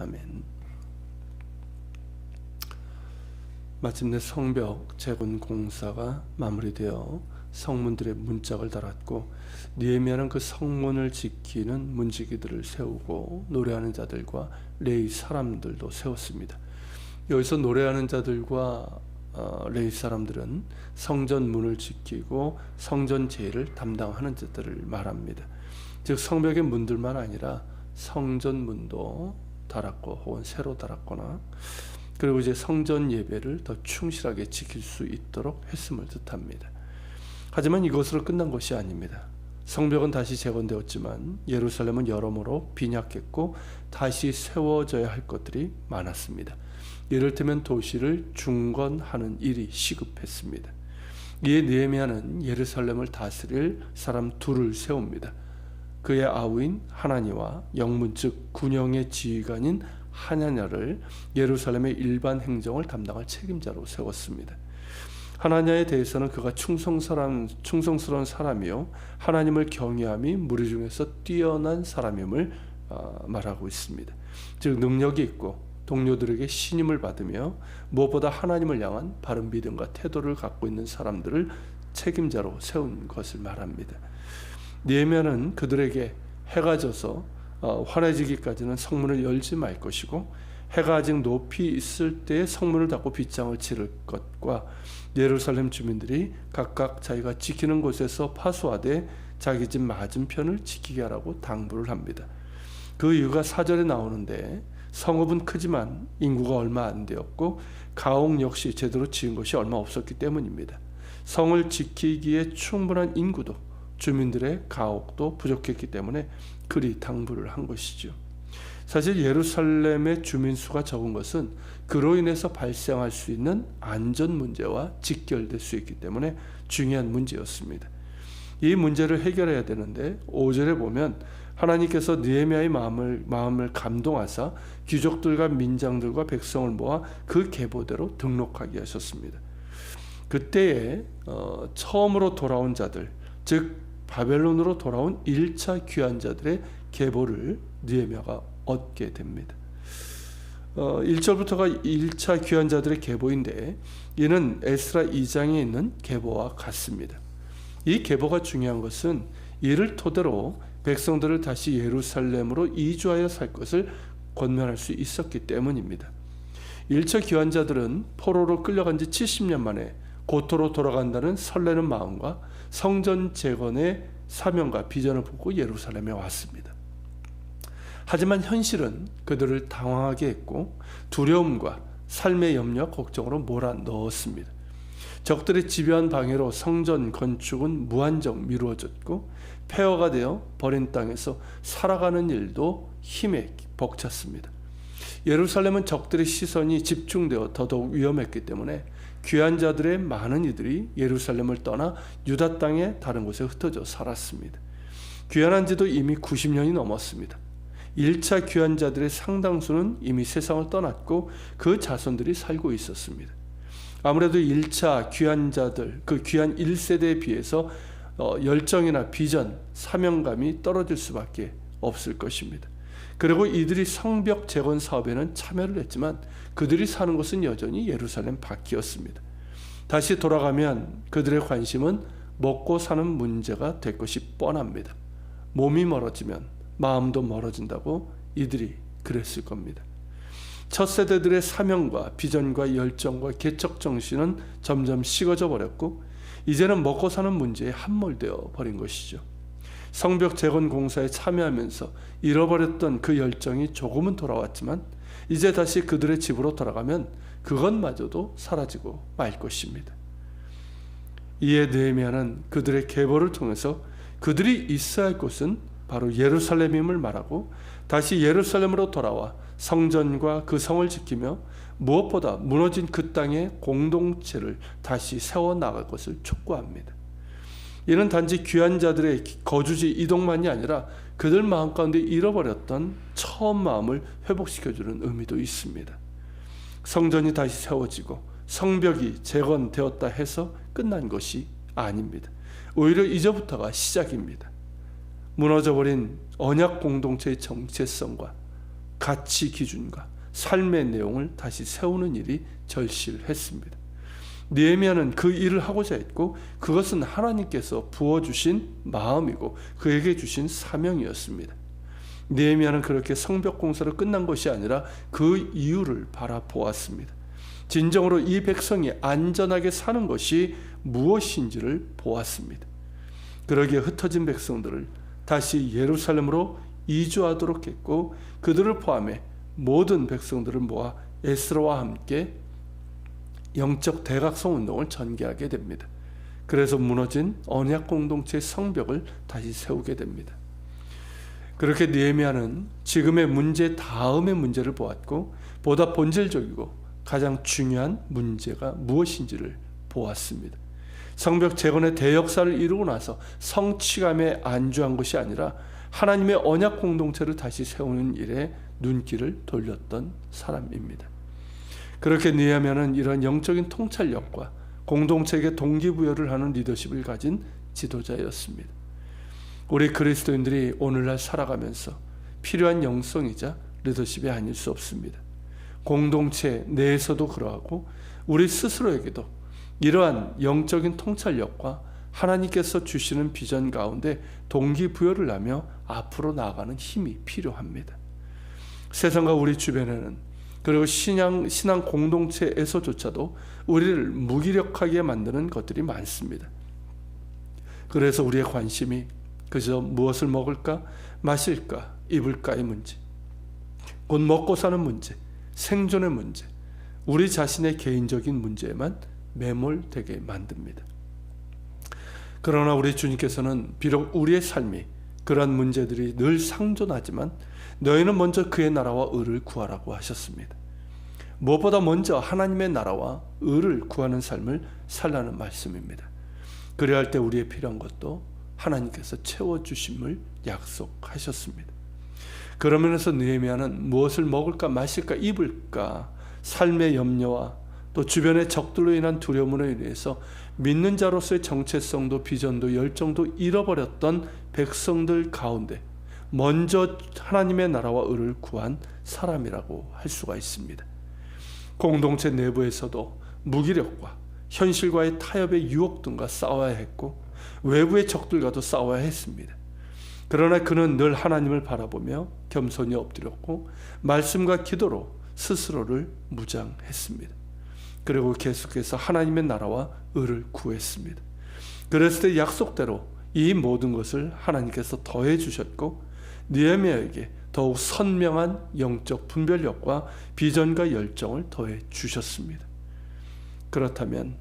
아멘. 마침내 성벽 재건 공사가 마무리되어 성문들의 문짝을 달았고 느헤미야는 그 성문을 지키는 문지기들을 세우고 노래하는 자들과 레위 사람들도 세웠습니다. 여기서 노래하는 자들과 레위 사람들은 성전 문을 지키고 성전 제일을 담당하는 자들을 말합니다. 즉 성벽의 문들만 아니라 성전 문도 달았고 혹은 새로 달았거나 그리고 이제 성전 예배를 더 충실하게 지킬 수 있도록 했음을 뜻합니다. 하지만 이것으로 끝난 것이 아닙니다. 성벽은 다시 재건되었지만 예루살렘은 여러모로 빈약했고 다시 세워져야 할 것들이 많았습니다. 이를테면 도시를 중건하는 일이 시급했습니다. 이에 느헤미야는 예루살렘을 다스릴 사람 둘을 세웁니다. 그의 아우인 하나니와 영문 즉 군영의 지휘관인 하나냐를 예루살렘의 일반 행정을 담당할 책임자로 세웠습니다. 하나냐에 대해서는 그가 충성스러운 사람이요 하나님을 경외함이 무리 중에서 뛰어난 사람임을 말하고 있습니다. 즉 능력이 있고 동료들에게 신임을 받으며 무엇보다 하나님을 향한 바른 믿음과 태도를 갖고 있는 사람들을 책임자로 세운 것을 말합니다. 느헤미야는 그들에게 해가 져서 환해지기까지는 성문을 열지 말 것이고 해가 아직 높이 있을 때에 성문을 닫고 빗장을 치를 것과 예루살렘 주민들이 각각 자기가 지키는 곳에서 파수하되 자기 집 맞은편을 지키게 하라고 당부를 합니다. 그 이유가 4절에 나오는데 성읍은 크지만 인구가 얼마 안 되었고 가옥 역시 제대로 지은 것이 얼마 없었기 때문입니다. 성을 지키기에 충분한 인구도 주민들의 가옥도 부족했기 때문에 그리 당부를 한 것이죠. 사실 예루살렘의 주민 수가 적은 것은 그로 인해서 발생할 수 있는 안전 문제와 직결될 수 있기 때문에 중요한 문제였습니다. 이 문제를 해결해야 되는데 5절에 보면 하나님께서 느헤미야의 마음을 감동하사 귀족들과 민장들과 백성을 모아 그 계보대로 등록하게 하셨습니다. 그때에 처음으로 돌아온 자들 즉 바벨론으로 돌아온 1차 귀환자들의 계보를 느헤미야가 얻게 됩니다. 1절부터가 1차 귀환자들의 계보인데 이는 에스라 2장에 있는 계보와 같습니다. 이 계보가 중요한 것은 이를 토대로 백성들을 다시 예루살렘으로 이주하여 살 것을 권면할 수 있었기 때문입니다. 1차 귀환자들은 포로로 끌려간 지 70년 만에 고토로 돌아간다는 설레는 마음과 성전 재건의 사명과 비전을 품고 예루살렘에 왔습니다. 하지만 현실은 그들을 당황하게 했고 두려움과 삶의 염려, 걱정으로 몰아넣었습니다. 적들의 집요한 방해로 성전 건축은 무한정 미루어졌고 폐허가 되어 버린 땅에서 살아가는 일도 힘에 벅찼습니다. 예루살렘은 적들의 시선이 집중되어 더더욱 위험했기 때문에 귀환자들의 많은 이들이 예루살렘을 떠나 유다 땅의 다른 곳에 흩어져 살았습니다. 귀환한 지도 이미 90년이 넘었습니다. 1차 귀환자들의 상당수는 이미 세상을 떠났고 그 자손들이 살고 있었습니다. 아무래도 1차 귀환자들, 그 귀환 1세대에 비해서 열정이나 비전, 사명감이 떨어질 수밖에 없을 것입니다. 그리고 이들이 성벽 재건 사업에는 참여를 했지만 그들이 사는 곳은 여전히 예루살렘 밖이었습니다. 다시 돌아가면 그들의 관심은 먹고 사는 문제가 될 것이 뻔합니다. 몸이 멀어지면 마음도 멀어진다고 이들이 그랬을 겁니다. 첫 세대들의 사명과 비전과 열정과 개척 정신은 점점 식어져 버렸고 이제는 먹고 사는 문제에 함몰되어 버린 것이죠. 성벽 재건 공사에 참여하면서 잃어버렸던 그 열정이 조금은 돌아왔지만 이제 다시 그들의 집으로 돌아가면 그것마저도 사라지고 말 것입니다. 이에 느헤미야는 그들의 계보를 통해서 그들이 있어야 할 곳은 바로 예루살렘임을 말하고 다시 예루살렘으로 돌아와 성전과 그 성을 지키며 무엇보다 무너진 그 땅의 공동체를 다시 세워나갈 것을 촉구합니다. 이는 단지 귀환자들의 거주지 이동만이 아니라 그들 마음 가운데 잃어버렸던 처음 마음을 회복시켜주는 의미도 있습니다. 성전이 다시 세워지고 성벽이 재건되었다 해서 끝난 것이 아닙니다. 오히려 이제부터가 시작입니다. 무너져버린 언약 공동체의 정체성과 가치 기준과 삶의 내용을 다시 세우는 일이 절실했습니다. 느헤미야는 그 일을 하고자 했고 그것은 하나님께서 부어주신 마음이고 그에게 주신 사명이었습니다. 느헤미야는 그렇게 성벽 공사로 끝난 것이 아니라 그 이유를 바라보았습니다. 진정으로 이 백성이 안전하게 사는 것이 무엇인지를 보았습니다. 그러기에 흩어진 백성들을 다시 예루살렘으로 이주하도록 했고 그들을 포함해 모든 백성들을 모아 에스라와 함께 영적 대각성 운동을 전개하게 됩니다. 그래서 무너진 언약 공동체의 성벽을 다시 세우게 됩니다. 그렇게 느헤미야는 지금의 문제 다음의 문제를 보았고 보다 본질적이고 가장 중요한 문제가 무엇인지를 보았습니다. 성벽 재건의 대역사를 이루고 나서 성취감에 안주한 것이 아니라 하나님의 언약 공동체를 다시 세우는 일에 눈길을 돌렸던 사람입니다. 그렇게 느헤미야는 이런 영적인 통찰력과 공동체에게 동기부여를 하는 리더십을 가진 지도자였습니다. 우리 그리스도인들이 오늘날 살아가면서 필요한 영성이자 리더십이 아닐 수 없습니다. 공동체 내에서도 그러하고 우리 스스로에게도 이러한 영적인 통찰력과 하나님께서 주시는 비전 가운데 동기부여를 하며 앞으로 나아가는 힘이 필요합니다. 세상과 우리 주변에는 그리고 신앙 공동체에서조차도 우리를 무기력하게 만드는 것들이 많습니다. 그래서 우리의 관심이 그저 무엇을 먹을까, 마실까, 입을까의 문제, 곧 먹고 사는 문제, 생존의 문제, 우리 자신의 개인적인 문제에만 매몰되게 만듭니다. 그러나 우리 주님께서는 비록 우리의 삶이 그러한 문제들이 늘 상존하지만 너희는 먼저 그의 나라와 의를 구하라고 하셨습니다. 무엇보다 먼저 하나님의 나라와 의를 구하는 삶을 살라는 말씀입니다. 그래야 할 때 우리의 필요한 것도 하나님께서 채워주심을 약속하셨습니다. 그러면서 느헤미야는 무엇을 먹을까 마실까 입을까 삶의 염려와 또 주변의 적들로 인한 두려움으로 인해서 믿는 자로서의 정체성도 비전도 열정도 잃어버렸던 백성들 가운데 먼저 하나님의 나라와 의를 구한 사람이라고 할 수가 있습니다. 공동체 내부에서도 무기력과 현실과의 타협의 유혹 등과 싸워야 했고 외부의 적들과도 싸워야 했습니다. 그러나 그는 늘 하나님을 바라보며 겸손히 엎드렸고 말씀과 기도로 스스로를 무장했습니다. 그리고 계속해서 하나님의 나라와 의를 구했습니다. 그랬을 때 약속대로 이 모든 것을 하나님께서 더해 주셨고 느헤미야에게 더욱 선명한 영적 분별력과 비전과 열정을 더해 주셨습니다. 그렇다면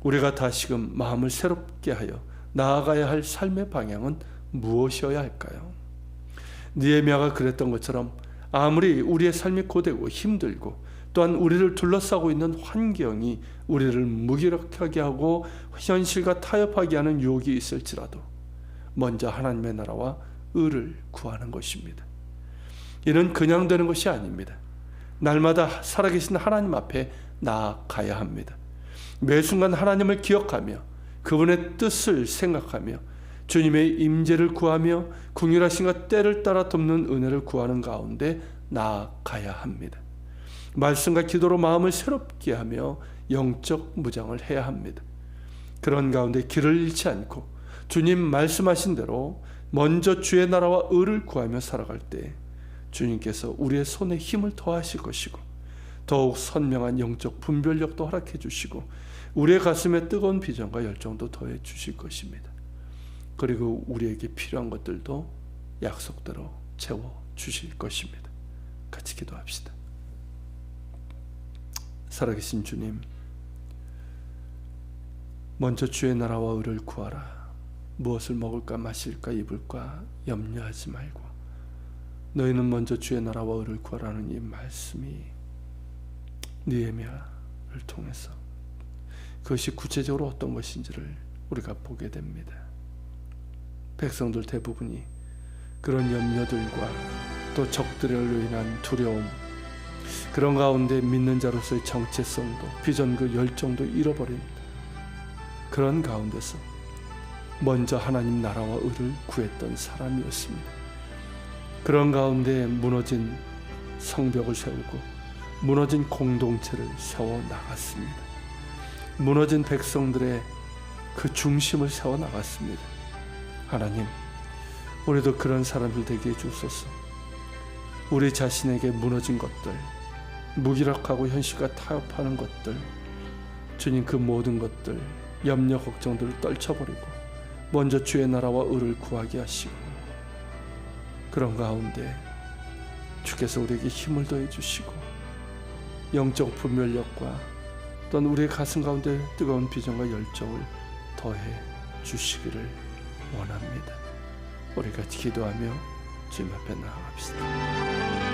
우리가 다시금 마음을 새롭게 하여 나아가야 할 삶의 방향은 무엇이어야 할까요? 느헤미야가 그랬던 것처럼 아무리 우리의 삶이 고되고 힘들고 또한 우리를 둘러싸고 있는 환경이 우리를 무기력하게 하고 현실과 타협하게 하는 유혹이 있을지라도 먼저 하나님의 나라와 의를 구하는 것입니다. 이는 그냥 되는 것이 아닙니다. 날마다 살아계신 하나님 앞에 나아가야 합니다. 매 순간 하나님을 기억하며 그분의 뜻을 생각하며 주님의 임재를 구하며 긍휼하심과 때를 따라 돕는 은혜를 구하는 가운데 나아가야 합니다. 말씀과 기도로 마음을 새롭게 하며 영적 무장을 해야 합니다. 그런 가운데 길을 잃지 않고 주님 말씀하신 대로 먼저 주의 나라와 의를 구하며 살아갈 때 주님께서 우리의 손에 힘을 더하실 것이고 더욱 선명한 영적 분별력도 허락해 주시고 우리의 가슴에 뜨거운 비전과 열정도 더해 주실 것입니다. 그리고 우리에게 필요한 것들도 약속대로 채워 주실 것입니다. 같이 기도합시다. 살아계신 주님, 먼저 주의 나라와 의를 구하라. 무엇을 먹을까 마실까 입을까 염려하지 말고 너희는 먼저 주의 나라와 의를 구하라는 이 말씀이 느헤미야를 통해서 그것이 구체적으로 어떤 것인지를 우리가 보게 됩니다. 백성들 대부분이 그런 염려들과 또 적들로 인한 두려움, 그런 가운데 믿는 자로서의 정체성도 비전과 열정도 잃어버린 그런 가운데서 먼저 하나님 나라와 의를 구했던 사람이었습니다. 그런 가운데 무너진 성벽을 세우고 무너진 공동체를 세워 나갔습니다. 무너진 백성들의 그 중심을 세워 나갔습니다. 하나님, 우리도 그런 사람들 되게 해주소서. 우리 자신에게 무너진 것들, 무기력하고 현실과 타협하는 것들, 주님 그 모든 것들, 염려 걱정들을 떨쳐버리고 먼저 주의 나라와 의를 구하게 하시고, 그런 가운데 주께서 우리에게 힘을 더해 주시고 영적 분별력과 또는 우리의 가슴 가운데 뜨거운 비전과 열정을 더해 주시기를 원합니다. 우리가 기도하며 주님 앞에 나아갑시다.